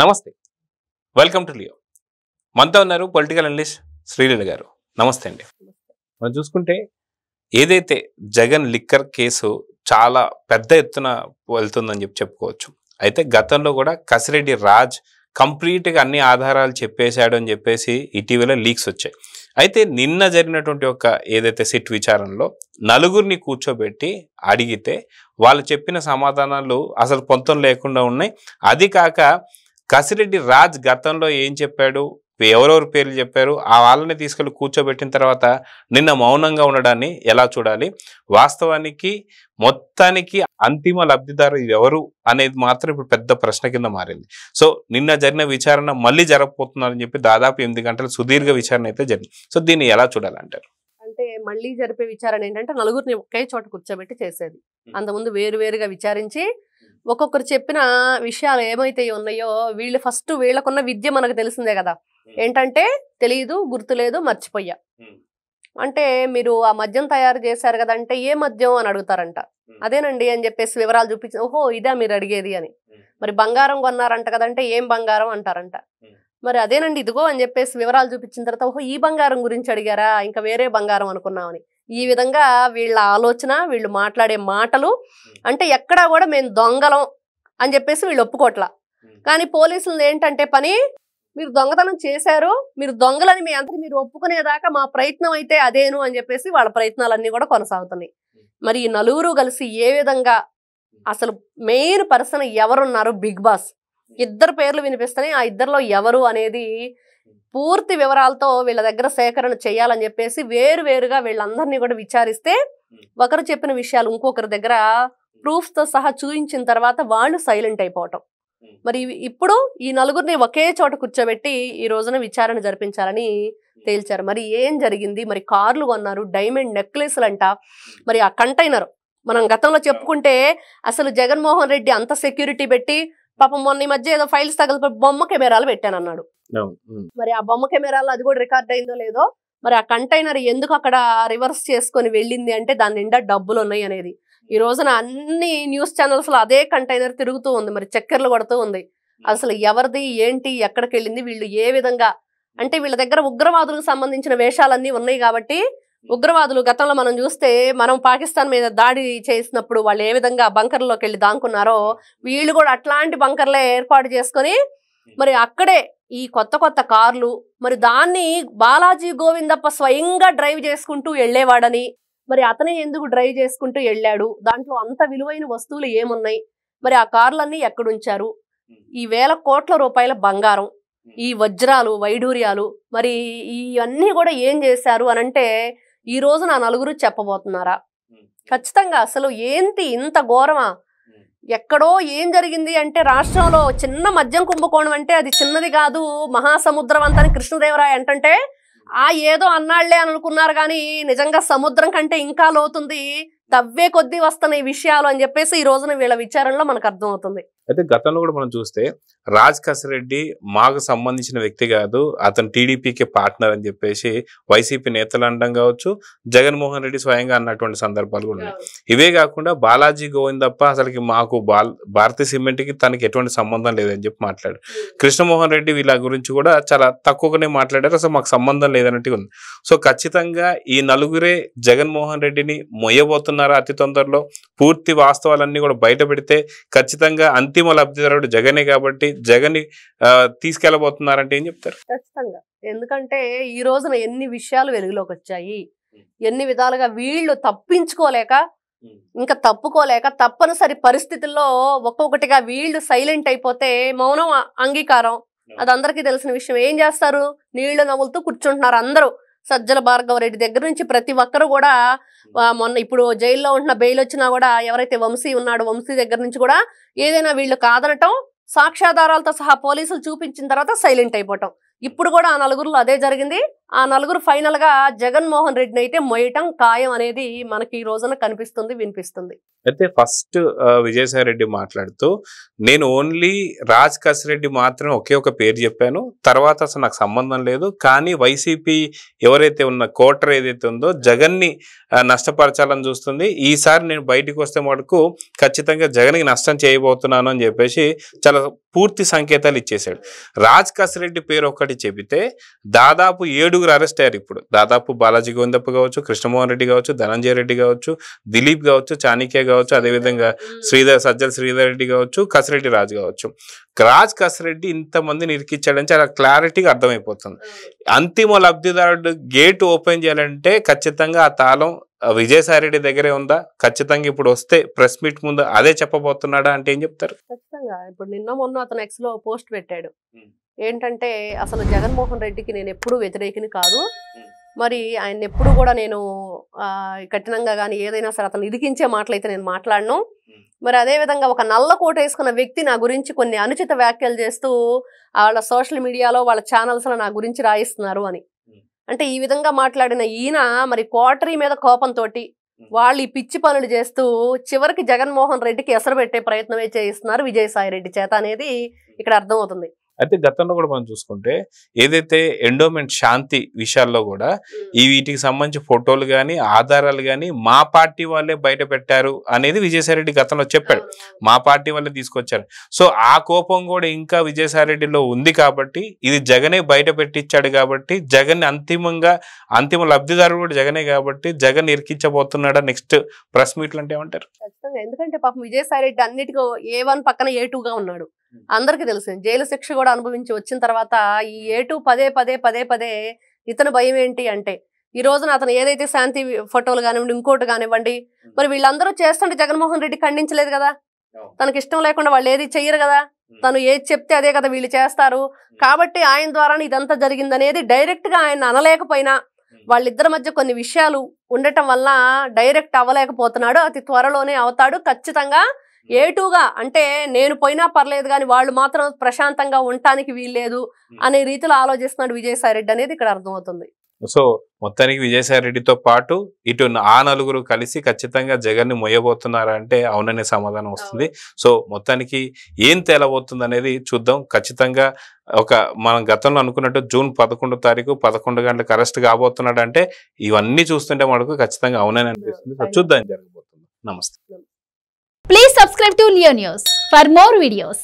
నమస్తే, welcome to Leo. మనతో ఉన్నారు పొలిటికల్ అనలిస్ట్ శ్రీలీల గారు. నమస్తే అండి. మనం చూసుకుంటే ఏదైతే జగన్ లిక్కర్ కేసు చాలా పెద్ద ఎత్తున వెళ్తుందని చెప్పుకోవచ్చు. అయితే గతంలో కూడా కసిరెడ్డి రాజ్ కంప్లీట్గా అన్ని ఆధారాలు చెప్పేశాడు అని చెప్పేసి ఇటీవల లీక్స్ వచ్చాయి. అయితే నిన్న జరిగినటువంటి ఒక ఏదైతే సిట్ విచారణలో నలుగురిని కూర్చోబెట్టి అడిగితే వాళ్ళు చెప్పిన సమాధానాలు అసలు పొంతం లేకుండా ఉన్నాయి. అది కాక కసిరెడ్డి రాజ్ గతంలో ఏం చెప్పాడు, ఎవరెవరు పేర్లు చెప్పారు, ఆ వాళ్ళని తీసుకెళ్ళి కూర్చోబెట్టిన తర్వాత నిన్న మౌనంగా ఉండడాన్ని ఎలా చూడాలి, వాస్తవానికి మొత్తానికి అంతిమ లబ్ధిదారు ఎవరు అనేది మాత్రం ఇప్పుడు పెద్ద ప్రశ్న కింద మారింది. సో నిన్న జరిగిన విచారణ మళ్ళీ జరగబోతున్నారని చెప్పి దాదాపు 8 గంటల సుదీర్ఘ విచారణ అయితే జరిగింది. సో దీన్ని ఎలా చూడాలంటారు? అంటే మళ్ళీ జరిపే విచారణ ఏంటంటే నలుగురిని ఒకే చోట కూర్చోబెట్టి చేసేది. అంతకుముందు వేరువేరుగా విచారించి ఒక్కొక్కరు చెప్పిన విషయాలు ఏమైతే ఉన్నాయో వీళ్ళు ఫస్ట్ వీళ్ళకున్న విద్య మనకు తెలిసిందే కదా, ఏంటంటే తెలియదు, గుర్తులేదు, మర్చిపోయా. అంటే మీరు ఆ మద్యం తయారు చేశారు కదా అంటే ఏ మద్యం అని అడుగుతారంట. అదేనండి అని చెప్పేసి వివరాలు చూపించి ఓహో ఇదా మీరు అడిగేది అని. మరి బంగారం కొన్నారంట కదంటే ఏం బంగారం అంటారంట. మరి అదేనండి ఇదిగో అని చెప్పేసి వివరాలు చూపించిన తర్వాత ఓహో ఈ బంగారం గురించి అడిగారా, ఇంకా వేరే బంగారం అనుకున్నామని. ఈ విధంగా వీళ్ళ ఆలోచన, వీళ్ళు మాట్లాడే మాటలు అంటే ఎక్కడా కూడా మేము దొంగలం అని చెప్పేసి వీళ్ళు ఒప్పుకోట్లా. కానీ పోలీసులు ఏంటంటే పని, మీరు దొంగతనం చేశారు, మీరు దొంగలని మీ అంతా మీరు ఒప్పుకునేదాకా మా ప్రయత్నం అయితే అదేను అని చెప్పేసి వాళ్ళ ప్రయత్నాలన్నీ కూడా కొనసాగుతున్నాయి. మరి ఈ నలుగురు కలిసి ఏ విధంగా అసలు మెయిన్ పర్సన్ ఎవరున్నారు, బిగ్ బాస్ ఇద్దరు పేర్లు వినిపిస్తున్నాయి. ఆ ఇద్దరిలో ఎవరు అనేది పూర్తి వివరాలతో వీళ్ళ దగ్గర సేకరణ చేయాలని చెప్పేసి వేరువేరుగా వీళ్ళందరినీ కూడా విచారిస్తే ఒకరు చెప్పిన విషయాలు ఇంకొకరి దగ్గర ప్రూఫ్స్ తో సహా చూపించిన తర్వాత వాళ్ళు సైలెంట్ అయిపోవటం. మరి ఇప్పుడు ఈ నలుగురిని ఒకే చోట కూర్చోబెట్టి ఈ రోజున విచారణ జరిపించాలని తేల్చారు. మరి ఏం జరిగింది, మరి కార్లు కొన్నారు, డైమండ్ నెక్లెస్లు అంట, మరి ఆ కంటైనర్ మనం గతంలో చెప్పుకుంటే అసలు జగన్మోహన్ రెడ్డి అంత సెక్యూరిటీ పెట్టి పాపం మొన్న ఈ మధ్య ఏదో ఫైల్స్ తగలిపోయి బొమ్మ కెమెరాలు పెట్టానన్నాడు. మరి ఆ బొమ్మ కెమెరాలో అది కూడా రికార్డ్ అయిందో లేదో. మరి ఆ కంటైనర్ ఎందుకు అక్కడ రివర్స్ చేసుకొని వెళ్ళింది అంటే దాని నిండా డబ్బులు ఉన్నాయి అనేది ఈ రోజున అన్ని న్యూస్ ఛానల్స్ లో అదే కంటైనర్ తిరుగుతూ ఉంది, మరి చక్కెరలు కొడుతూ ఉంది. అసలు ఎవరిది ఏంటి, ఎక్కడికి వెళ్ళింది, వీళ్ళు ఏ విధంగా అంటే వీళ్ళ దగ్గర ఉగ్రవాదులకు సంబంధించిన వేషాలన్నీ ఉన్నాయి. కాబట్టి ఉగ్రవాదులు గతంలో మనం చూస్తే మనం పాకిస్తాన్ మీద దాడి చేసినప్పుడు వాళ్ళు ఏ విధంగా బంకర్లోకి వెళ్ళి దాంకున్నారో వీళ్ళు కూడా అట్లాంటి బంకర్లే ఏర్పాటు చేసుకొని మరి అక్కడే ఈ కొత్త కొత్త కార్లు, మరి దాన్ని బాలాజీ గోవిందప్ప స్వయంగా డ్రైవ్ చేసుకుంటూ వెళ్ళేవాడని, మరి అతనే ఎందుకు డ్రైవ్ చేసుకుంటూ వెళ్ళాడు, దాంట్లో అంత విలువైన వస్తువులు ఏమున్నాయి, మరి ఆ కార్లన్నీ ఎక్కడుంచారు, ఈ వేల కోట్ల రూపాయల బంగారం, ఈ వజ్రాలు, వైడూర్యాలు, మరి ఇవన్నీ కూడా ఏం చేశారు అని అంటే ఈ రోజు నా నలుగురు చెప్పబోతున్నారా? ఖచ్చితంగా అసలు ఏంటి ఇంత ఘోరమా? ఎక్కడో ఏం జరిగింది అంటే రాష్ట్రంలో చిన్న మద్యం కుంభకోణం అంటే అది చిన్నది కాదు, మహాసముద్రం అంతని కృష్ణదేవరాయ అంటే ఆ ఏదో అన్నాళ్లే అని అనుకున్నారు. కానీ నిజంగా సముద్రం కంటే ఇంకా లోతుంది, తవ్వే కొద్దీ వస్తున్న ఈ విషయాలు అని చెప్పేసి ఈ రోజున వీళ్ళ విచారణలో మనకు అర్థమవుతుంది. అయితే గతంలో కూడా మనం చూస్తే రాజ్ కసిరెడ్డి మాకు సంబంధించిన వ్యక్తి కాదు, అతను టీడీపీకి పార్ట్నర్ అని చెప్పేసి వైసీపీ నేతలు అనడం కావచ్చు, జగన్మోహన్ రెడ్డి స్వయంగా అన్నటువంటి సందర్భాలు కూడా ఉన్నాయి. ఇవే కాకుండా బాలాజీ గోవిందప్ప అసలుకి మాకు భారతీయ సిమెంట్కి తనకి ఎటువంటి సంబంధం లేదని చెప్పి మాట్లాడారు. కృష్ణమోహన్ రెడ్డి వీళ్ళ గురించి కూడా చాలా తక్కువగానే మాట్లాడారు, అసలు మాకు సంబంధం లేదన్నట్టు ఉంది. సో ఖచ్చితంగా ఈ నలుగురే జగన్మోహన్ రెడ్డిని మొయ్యబోతున్నారు అతి తొందరలో. పూర్తి వాస్తవాలన్నీ కూడా బయట పెడితే ఖచ్చితంగా అంతిమ లబ్ధిదారుడు జగనే కాబట్టి జగన్ తీసుకెళ్లబోతున్నారంటే ఏం చెప్తారు? ఖచ్చితంగా, ఎందుకంటే ఈ రోజున ఎన్ని విషయాలు వెలుగులోకి వచ్చాయి, ఎన్ని విధాలుగా వీళ్ళు తప్పించుకోలేక ఇంకా తప్పుకోలేక తప్పనిసరి పరిస్థితుల్లో ఒక్కొక్కటిగా వీళ్ళు సైలెంట్ అయిపోతే మౌనం అంగీకారం అది అందరికీ తెలిసిన విషయం. ఏం చేస్తారు, నీళ్లు నవ్వులుతూ కూర్చుంటున్నారు అందరూ. సజ్జల భార్గవరెడ్డి దగ్గర నుంచి ప్రతి ఒక్కరు కూడా మొన్న ఇప్పుడు జైల్లో ఉంటున్న బెయిల్ వచ్చినా కూడా ఎవరైతే వంశీ ఉన్నాడో వంశీ దగ్గర నుంచి కూడా ఏదైనా వీళ్ళు కాదనటం, సాక్ష్యాధారాలతో సహా పోలీసులు చూపించిన తర్వాత సైలెంట్ అయిపోవటం. ఇప్పుడు కూడా ఆ నలుగురిలో అదే జరిగింది. ఆ నలుగురు ఫైనల్ గా జగన్మోహన్ రెడ్డిని అయితే మొయ్యటం ఖాయం అనేది మనకి ఈ రోజున కనిపిస్తుంది, వినిపిస్తుంది. అయితే ఫస్ట్ విజయసాయి రెడ్డి మాట్లాడుతూ నేను ఓన్లీ రాజ్ కసిరెడ్డి మాత్రం ఒకే ఒక పేరు చెప్పాను, తర్వాత అసలు నాకు సంబంధం లేదు. కానీ వైసీపీ ఎవరైతే ఉన్న కోటర్ ఏదైతే ఉందో జగన్ని నష్టపరచాలని చూస్తుంది. ఈసారి నేను బయటికి వస్తే మటుకు ఖచ్చితంగా జగన్కి నష్టం చేయబోతున్నాను అని చెప్పేసి చాలా పూర్తి సంకేతాలు ఇచ్చేశాడు. రాజ్ కసిరెడ్డి పేరు ఒకటి చెబితే దాదాపు 7గురు అరెస్ట్ అయ్యారు. ఇప్పుడు దాదాపు బాలాజీ గోవిందప్ప కావచ్చు, కృష్ణమోహన్ రెడ్డి కావచ్చు, ధనంజయ రెడ్డి కావచ్చు, దిలీప్ కావచ్చు, చాణిక్య కావచ్చు, అదేవిధంగా సజ్జల శ్రీధర్ రెడ్డి కావచ్చు, కసిరెడ్డి రాజు కావచ్చు. రాజ్ కసిరెడ్డి ఇంతమందిని ఇరికిచ్చాడని చాలా క్లారిటీగా అర్థమైపోతుంది. అంతిమ లబ్ధిదారుడు గేట్ ఓపెన్ చేయాలంటే ఖచ్చితంగా ఆ తాళం విజయసాయి రెడ్డి దగ్గరే ఉందా? ఖచ్చితంగా ఇప్పుడు వస్తే ప్రెస్ మీట్ ముందు అదే చెప్పబోతున్నాడా అంటే ఏం చెప్తారు? ఖచ్చితంగా ఇప్పుడు నిన్న మొన్న అతను ఎక్స్ లో పోస్ట్ పెట్టాడు. ఏంటంటే అసలు జగన్మోహన్ రెడ్డికి నేను ఎప్పుడూ వ్యతిరేకిని కాదు, మరి ఆయన ఎప్పుడు కూడా నేను కఠినంగా కానీ ఏదైనా సరే అతను ఇరికించే మాటలైతే నేను మాట్లాడను. మరి అదే విధంగా ఒక నల్ల కోట వేసుకున్న వ్యక్తి నా గురించి కొన్ని అనుచిత వ్యాఖ్యలు చేస్తూ వాళ్ళ సోషల్ మీడియాలో వాళ్ళ ఛానల్స్ లో నా గురించి రాయిస్తున్నారు అని. అంటే ఈ విధంగా మాట్లాడిన ఈయన మరి కోటరీ మీద కోపంతో వాళ్ళు ఈ పిచ్చి పనులు చేస్తూ చివరికి జగన్మోహన్ రెడ్డికి ఎసరు పెట్టే ప్రయత్నమే చేయిస్తున్నారు విజయసాయి రెడ్డి చేత అనేది ఇక్కడ అర్థమవుతుంది. అయితే గతంలో కూడా మనం చూసుకుంటే ఏదైతే ఎండోమెంట్ శాంతి విషయాల్లో కూడా ఈ వీటికి సంబంధించి ఫోటోలు కానీ ఆధారాలు కానీ మా పార్టీ వాళ్ళే బయట పెట్టారు అనేది విజయసాయి రెడ్డి గతంలో చెప్పాడు. మా పార్టీ వాళ్ళే తీసుకొచ్చారు. సో ఆ కోపం కూడా ఇంకా విజయసాయి రెడ్డిలో ఉంది కాబట్టి ఇది జగనే బయట పెట్టించాడు కాబట్టి జగన్ అంతిమ లబ్ధిదారుడు కూడా జగనే కాబట్టి జగన్ ఇరికించబోతున్నాడా నెక్స్ట్ ప్రెస్ మీట్లు అంటే ఏమంటారు? ఖచ్చితంగా. ఎందుకంటే పాపం విజయసాయి రెడ్డి అన్నిటికీ A1 పక్కన A2గా ఉన్నాడు. అందరికి తెలుసు. జైలు శిక్ష కూడా అనుభవించి వచ్చిన తర్వాత ఈ A2 పదే ఇతను భయం ఏంటి అంటే ఈ రోజున అతను ఏదైతే శాంతి ఫోటోలు కానివ్వండి ఇంకోటి కానివ్వండి మరి వీళ్ళందరూ చేస్తుంటే జగన్మోహన్ రెడ్డి ఖండించలేదు కదా. తనకి ఇష్టం లేకుండా వాళ్ళు ఏది చెయ్యరు కదా. తను ఏది చెప్తే అదే కదా వీళ్ళు చేస్తారు. కాబట్టి ఆయన ద్వారానే ఇదంతా జరిగిందనేది డైరెక్ట్ గా ఆయన అనలేకపోయినా వాళ్ళిద్దరి మధ్య కొన్ని విషయాలు ఉండటం వల్ల డైరెక్ట్ అవ్వలేకపోతున్నాడు. అతి త్వరలోనే అవుతాడు. ఖచ్చితంగా A2గా అంటే నేను పోయినా పర్లేదు కానీ వాళ్ళు మాత్రం ప్రశాంతంగా ఉండటానికి వీల్లేదు అనే రీతిలో ఆలోచిస్తున్నాడు విజయసాయి రెడ్డి అనేది ఇక్కడ అర్థమవుతుంది. సో మొత్తానికి విజయసాయి రెడ్డితో పాటు ఇటు ఆ నలుగురు కలిసి ఖచ్చితంగా జగన్ ని మొయ్యబోతున్నారా అంటే అవుననే సమాధానం వస్తుంది. సో మొత్తానికి ఏం తేలబోతుంది అనేది చూద్దాం. ఖచ్చితంగా మనం గతంలో అనుకున్నట్టు జూన్ 11వ తారీఖు 11 గంటలకు అరెస్ట్ కాబోతున్నాడు అంటే ఇవన్నీ చూస్తుంటే మనకు ఖచ్చితంగా అవునని అనిపిస్తుంది. సో చూద్దాం జరగబోతుంది. నమస్తే. Please subscribe to Leo News for more videos.